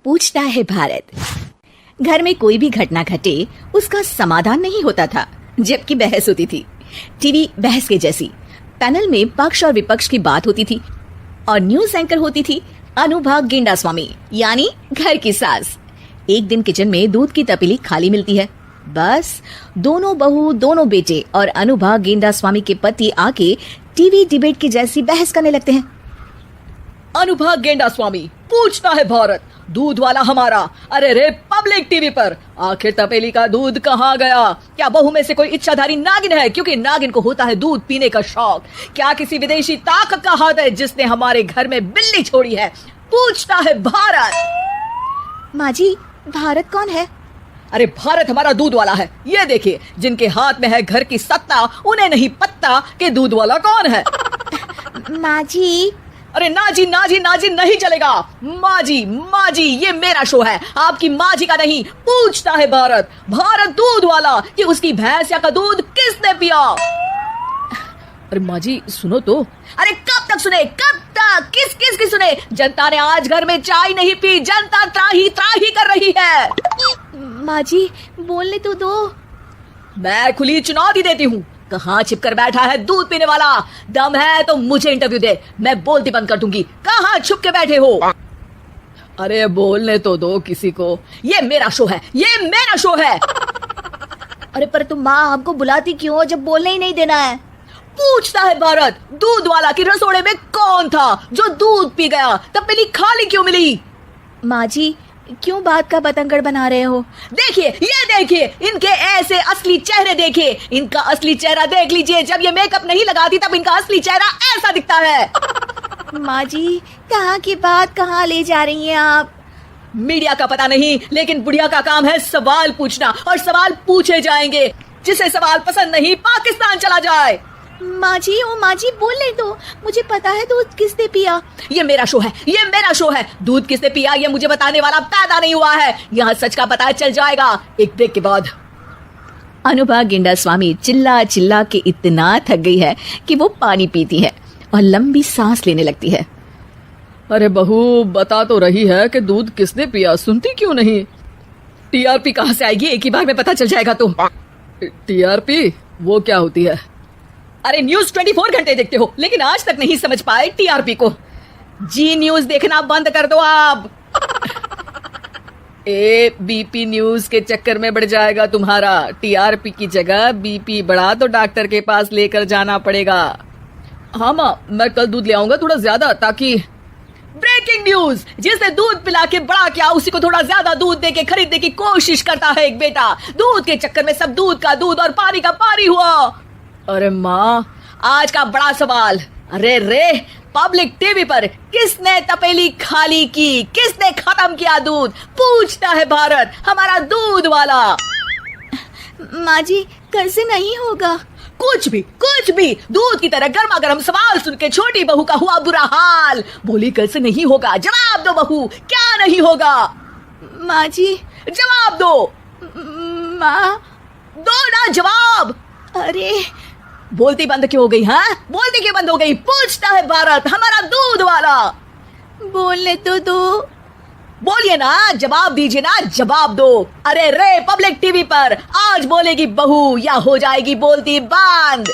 पूछता है भारत। घर में कोई भी घटना घटे उसका समाधान नहीं होता था, जबकि बहस होती थी। टीवी बहस के जैसी, पैनल में पक्ष और विपक्ष की बात होती थी और न्यूज एंकर होती थी अनुभा गेंडास्वामी, यानी घर की सास। एक दिन किचन में दूध की तपेली खाली मिलती है। बस दोनों बहू, दोनों बेटे और अनुभा गेंडास्वामी के पति आके टीवी डिबेट की जैसी बहस करने लगते हैं। अनुभा गेंडास्वामी पूछता है भारत, दूध वाला हमारा, अरे रे पब्लिक टीवी पर, आखिर तपेली का दूध कहाँ गया? क्या बहू में से कोई इच्छाधारी नागिन है, क्योंकि नागिन को होता है दूध पीने का शौक? क्या किसी विदेशी ताकत का हाथ है जिसने हमारे घर में बिल्ली छोड़ी है? पूछता है भारत। माँ जी, भारत कौन है? अरे भारत हमारा दूध वाला है। ये देखिए, जिनके हाथ में है घर की सत्ता, उन्हें नहीं पता कि दूध वाला कौन है। माँ जी। अरे ना जी ना जी ना जी, नहीं चलेगा। माँ जी ये मेरा शो है, आपकी माँ जी का नहीं। पूछता है भारत, भारत दूध वाला, कि उसकी भैंस या का दूध किसने पिया? अरे माँ जी सुनो तो। अरे कब तक सुने, कब तक? किस किस की सुने? जनता ने आज घर में चाय नहीं पी, जनता त्राही त्राही कर रही है। माँ जी बोलने तो दो। मैं खुली चुनौती देती हूँ, कहाँ छिपकर बैठा है दूध पीने वाला? दम है तो मुझे इंटरव्यू दे, मैं बोलती बंद कर दूंगी। कहाँ छुप के बैठे हो? अरे बोलने तो दो किसी को, ये मेरा शो है, ये मेरा शो है। अरे पर तुम माँ आपको बुलाती क्यों जब बोलने ही नहीं देना है? पूछता है भारत, दूध वाला की रसोड़े में कौन था जो दूध पी गया? तपेली खाली क्यों मिली? माँ जी क्यों बात का बतंगड़ बना रहे हो? देखिए, ये देखिए, इनके ऐसे असली चेहरे देखिए, इनका असली चेहरा देख लीजिए। जब ये मेकअप नहीं लगाती तब इनका असली चेहरा ऐसा दिखता है। माँ जी कहाँ की बात कहाँ ले जा रही हैं आप? मीडिया का पता नहीं, लेकिन बुढ़िया का काम है सवाल पूछना, और सवाल पूछे जाएंगे। जिसे सवाल पसंद नहीं, पाकिस्तान चला जाए। माँ जी, ओ माँ जी बोलने दो, मुझे पता है दूध किसने पिया। ये मेरा शो है, ये मेरा शो है। दूध किसने पिया ये मुझे बताने वाला पैदा नहीं हुआ है। यहाँ सच का पता चल जाएगा एक ब्रेक के बाद। अनुभा गेंडास्वामी चिल्ला चिल्ला के इतना थक गई है कि वो पानी पीती है और लंबी सांस लेने लगती है। अरे बहू बता तो रही है कि दूध किसने पिया, सुनती क्यों नहीं? टीआरपी कहाँ से आएगी, एक ही बार में पता चल जाएगा। तुम टीआरपी वो क्या होती है? अरे न्यूज 24 घंटे देखते हो, लेकिन आज तक नहीं समझ पाए टीआरपी को। जी न्यूज देखना बंद कर दो आप। बीपी न्यूज के चक्कर में बढ़ जाएगा तुम्हारा। टीआरपी की जगह बीपी बढ़ा तो डॉक्टर के पास लेकर जाना पड़ेगा। हाँ माँ, मैं कल दूध ले आऊंगा थोड़ा ज्यादा, ताकि ब्रेकिंग न्यूज, जिसने दूध पिला के बड़ा किया उसी को थोड़ा ज्यादा दूध दे के खरीदने की कोशिश करता है एक बेटा। दूध के चक्कर में सब दूध का दूध और पानी का पानी हुआ। अरे माँ, आज का बड़ा सवाल, अरे रे पब्लिक टीवी पर किसने तपेली खाली की, किसने खत्म किया दूध? पूछता है भारत, हमारा दूध वाला। माँ जी कल से नहीं होगा। कुछ भी दूध की तरह गर्मा गर्म सवाल सुन के छोटी बहू का हुआ बुरा हाल। बोली कल से नहीं होगा। जवाब दो बहू, क्या नहीं होगा? माँ जी जवाब दो। माँ दो ना जवाब। अरे बोलती बंद क्यों हो गई? हाँ, बोलती क्यों बंद हो गई? पूछता है भारत, हमारा दूध वाला। बोलने तो दो। बोलिए ना, जवाब दीजिए ना, जवाब दो। अरे रे पब्लिक टीवी पर आज बोलेगी बहू या हो जाएगी बोलती बंद?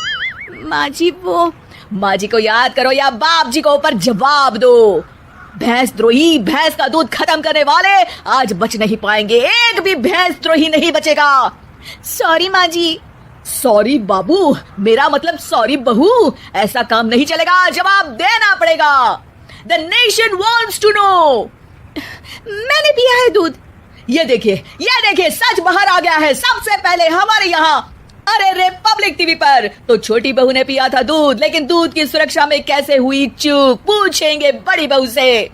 माँ जी वो माँ जी को याद करो या बाप जी को ऊपर जवाब दो। भैंस द्रोही, भैंस का दूध खत्म करने वाले आज बच नहीं पाएंगे। एक भी भैंस द्रोही नहीं बचेगा। सॉरी माँ जी। सॉरी बाबू, मेरा मतलब सॉरी बहू। ऐसा काम नहीं चलेगा, जवाब देना पड़ेगा। The nation wants to know. मैंने पिया है दूध। ये देखिए सच बाहर आ गया है सबसे पहले हमारे यहाँ। अरे रे पब्लिक टीवी पर तो छोटी बहू ने पिया था दूध, लेकिन दूध की सुरक्षा में कैसे हुई चूक? पूछेंगे बड़ी बहू से।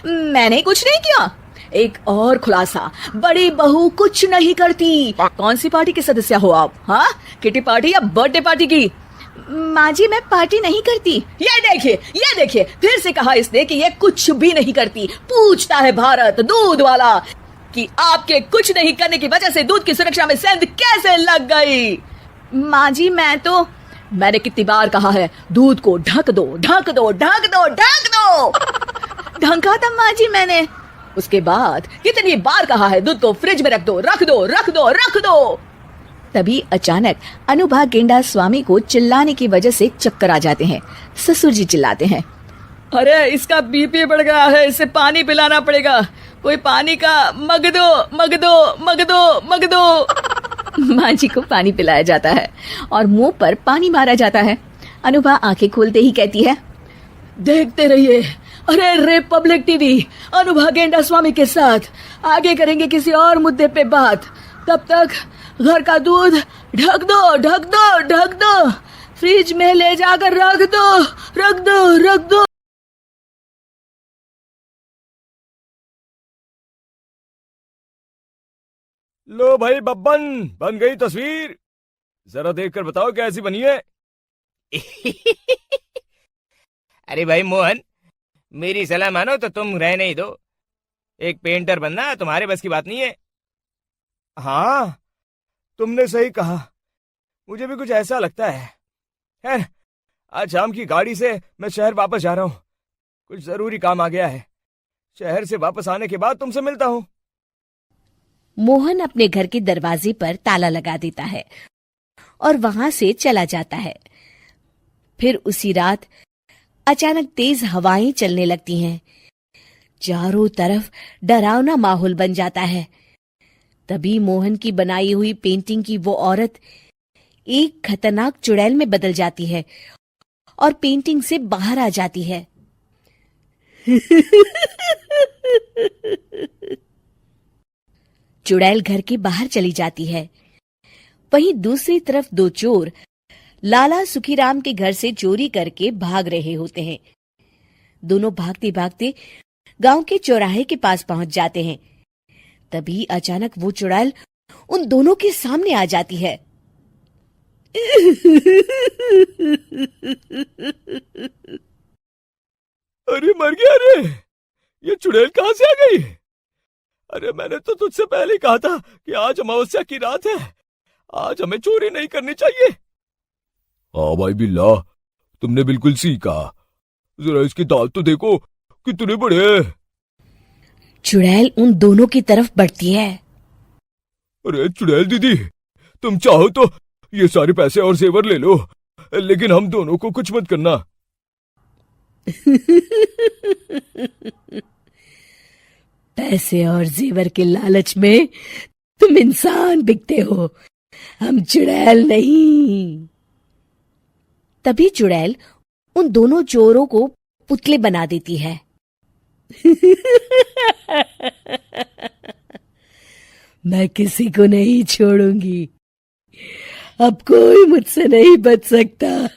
मैंने कुछ नहीं किया। एक और खुलासा, बड़ी बहू कुछ नहीं करती। कौन सी पार्टी के सदस्य हो आप? हाँ, किटी पार्टी या बर्थडे पार्टी की? माँ जी मैं पार्टी नहीं करती। ये देखिए फिर से कहा इसने कि ये कुछ भी नहीं करती। पूछता है भारत, दूध वाला, कि आपके कुछ नहीं करने की वजह से दूध की सुरक्षा में सेंध कैसे लग गई? माँ जी मैंने कितनी बार कहा है, दूध को ढक दो, ढक दो, ढक दो, ढक दो। ढंका था माँ जी मैंने। उसके बाद कितनी बार कहा है दूध को फ्रिज में रख दो, रख दो, रख दो, रख दो। तभी अचानक अनुभा गेंडा स्वामी को चिल्लाने की वजह से चक्कर आ जाते हैं। ससुर जी चिल्लाते हैं, अरे इसका बीपी बढ़ गया है, इसे पानी पिलाना पड़ेगा, कोई पानी का मग दो, मग दो, मग दो, मग दो। माँ जी को पानी पिलाया जाता है और मुंह पर पानी मारा जाता है। अनुभा आंखें खोलते ही कहती है, देखते रहिए, अरे रिपब्लिक टीवी अनुभा गेंडा स्वामी के साथ आगे करेंगे किसी और मुद्दे पे बात। तब तक घर का दूध ढक दो, ढक दो, ढक दो, फ्रिज में ले जाकर रख दो, रख दो, रख दो। लो भाई बब्बन, बन गई तस्वीर। जरा देखकर बताओ कैसी बनी है। अरे भाई मोहन, मेरी सलाह मानो तो तुम रहने ही दो। एक पेंटर बनना तुम्हारे बस की बात नहीं है। हाँ, तुमने सही कहा, मुझे भी कुछ ऐसा लगता है। खैर, आज शाम की गाड़ी से मैं शहर वापस जा रहा हूँ, कुछ जरूरी काम आ गया है। शहर से वापस आने के बाद तुमसे मिलता हूँ। मोहन अपने घर के दरवाजे पर ताला लगा देता है और वहां से चला जाता है। फिर उसी रात अचानक तेज हवाएं चलने लगती हैं। चारों तरफ डरावना माहौल बन जाता है। तभी मोहन की बनाई हुई पेंटिंग की वो औरत एक खतरनाक चुड़ैल में बदल जाती है और पेंटिंग से बाहर आ जाती है। चुड़ैल घर के बाहर चली जाती है। वहीं दूसरी तरफ दो चोर लाला सुखीराम के घर से चोरी करके भाग रहे होते हैं। दोनों भागते भागते गांव के चौराहे के पास पहुंच जाते हैं। तभी अचानक वो चुड़ैल उन दोनों के सामने आ जाती है। अरे मर गया रे, ये चुड़ैल कहाँ से आ गई? अरे मैंने तो तुझसे पहले ही कहा था कि आज अमावस्या की रात है, आज हमें चोरी नहीं करनी चाहिए। हाँ भाई बिल्ला, तुमने बिल्कुल सही कहा। जरा इसके दांत तो देखो कितने बड़े हैं। चुड़ैल उन दोनों की तरफ बढ़ती है। अरे चुड़ैल दीदी, तुम चाहो तो ये सारे पैसे और जेवर ले लो, लेकिन हम दोनों को कुछ मत करना। पैसे और जेवर के लालच में तुम इंसान बिकते हो, हम चुड़ैल नहीं। तभी चुड़ैल उन दोनों चोरों को पुतले बना देती है। मैं किसी को नहीं छोड़ूंगी, अब कोई मुझसे नहीं बच सकता।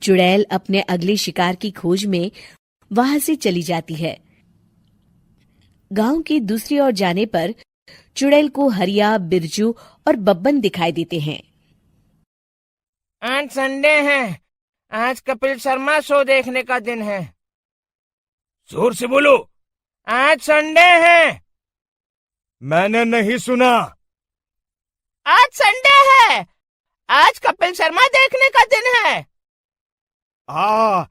चुड़ैल अपने अगले शिकार की खोज में वहां से चली जाती है। गांव की दूसरी ओर जाने पर चुड़ैल को हरिया, बिरजू और बब्बन दिखाई देते हैं। आज संडे है, आज कपिल शर्मा शो देखने का दिन है। जोर से बोलो। आज संडे है। मैंने नहीं सुना। आज संडे है, आज कपिल शर्मा देखने का दिन है। हाँ,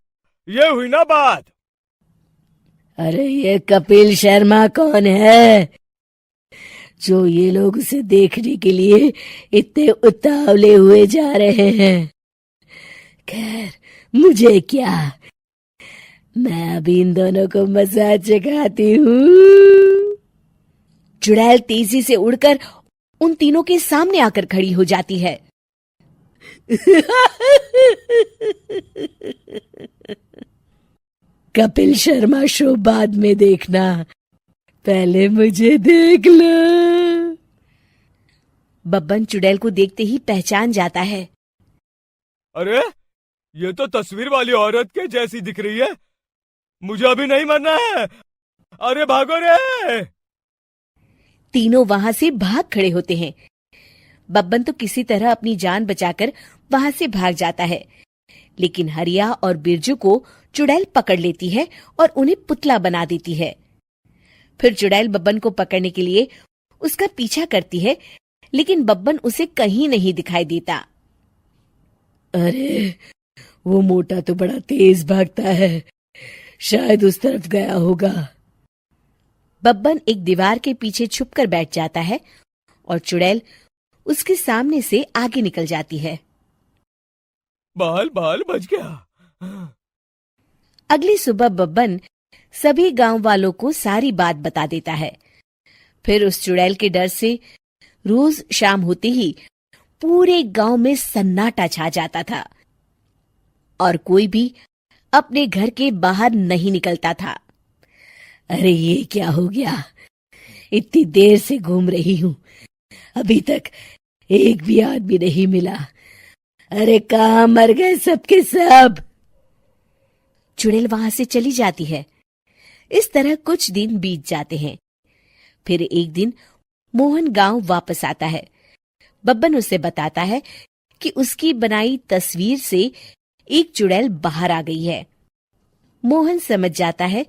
ये हुई ना बात। अरे ये कपिल शर्मा कौन है जो ये लोग उसे देखने के लिए इतने उतावले हुए जा रहे हैं? खैर मुझे क्या, मैं अभी इन दोनों को मसाज चखाती हूँ। चुड़ैल तेजी से उड़कर उन तीनों के सामने आकर खड़ी हो जाती है। कपिल शर्मा शो बाद में देखना, पहले मुझे देख लो। बब्बन चुड़ैल को देखते ही पहचान जाता है। अरे ये तो तस्वीर वाली औरत के जैसी दिख रही है, मुझे अभी नहीं मरना है। अरे भागो रे। तीनों वहां से भाग खड़े होते हैं। बब्बन तो किसी तरह अपनी जान बचाकर वहां से भाग जाता है, लेकिन हरिया और बिरजू को चुड़ैल पकड़ लेती है और उन्हें पुतला बना देती है। फिर चुड़ैल बब्बन को पकड़ने के लिए उसका पीछा करती है, लेकिन बब्बन उसे कहीं नहीं दिखाई देता। अरे वो मोटा तो बड़ा तेज भागता है, शायद उस तरफ गया होगा। बब्बन एक दीवार के पीछे छुपकर बैठ जाता है और चुड़ैल उसके सामने से आगे निकल जाती है। बाल बाल बच गया। अगली सुबह बब्बन सभी गांव वालों को सारी बात बता देता है। फिर उस चुड़ैल के डर से रोज शाम होते ही पूरे गांव में सन्नाटा छा जाता था और कोई भी अपने घर के बाहर नहीं निकलता था। अरे ये क्या हो गया, इतनी देर से घूम रही हूँ, अभी तक एक भी आदमी नहीं मिला। अरे कहाँ मर गए सबके सब। चुड़ैल वहां से चली जाती है। इस तरह कुछ दिन बीत जाते हैं। फिर एक दिन मोहन गांव वापस आता है। बब्बन उसे बताता है कि उसकी बनाई तस्वीर से एक चुड़ैल बाहर आ गई है। मोहन समझ जाता है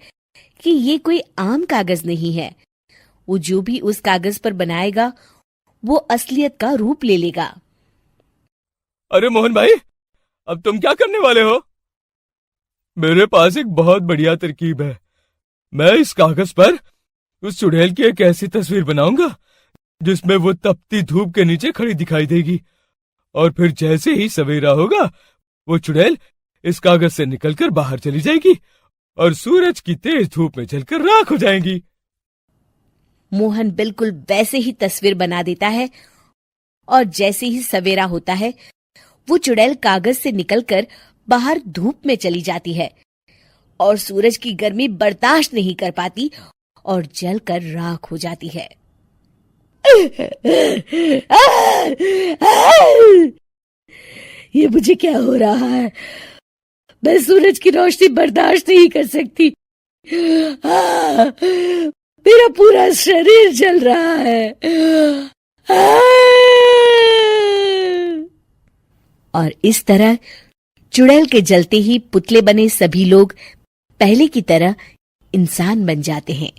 कि ये कोई आम कागज नहीं है। वो जो भी उस कागज पर बनाएगा वो असलियत का रूप ले लेगा। अरे मोहन भाई, अब तुम क्या करने वाले हो? मेरे पास एक बहुत बढ़िया तरकीब है। मैं इस कागज पर उस चुड़ैल की एक ऐसी तस्वीर बनाऊंगा जिसमें वो तपती धूप के नीचे खड़ी दिखाई देगी, और फिर जैसे ही सवेरा होगा वो चुड़ैल इस कागज से निकलकर बाहर चली जाएगी और सूरज की तेज धूप में जलकर राख हो जाएंगी। मोहन बिल्कुल वैसे ही तस्वीर बना देता है और जैसे ही सवेरा होता है वो चुड़ैल कागज से निकलकर बाहर धूप में चली जाती है और सूरज की गर्मी बर्दाश्त नहीं कर पाती और जलकर राख हो जाती है। ये मुझे क्या हो रहा है? मैं सूरज की रोशनी बर्दाश्त नहीं कर सकती। मेरा पूरा शरीर जल रहा है। और इस तरह चुड़ैल के जलते ही पुतले बने सभी लोग पहले की तरह इंसान बन जाते हैं।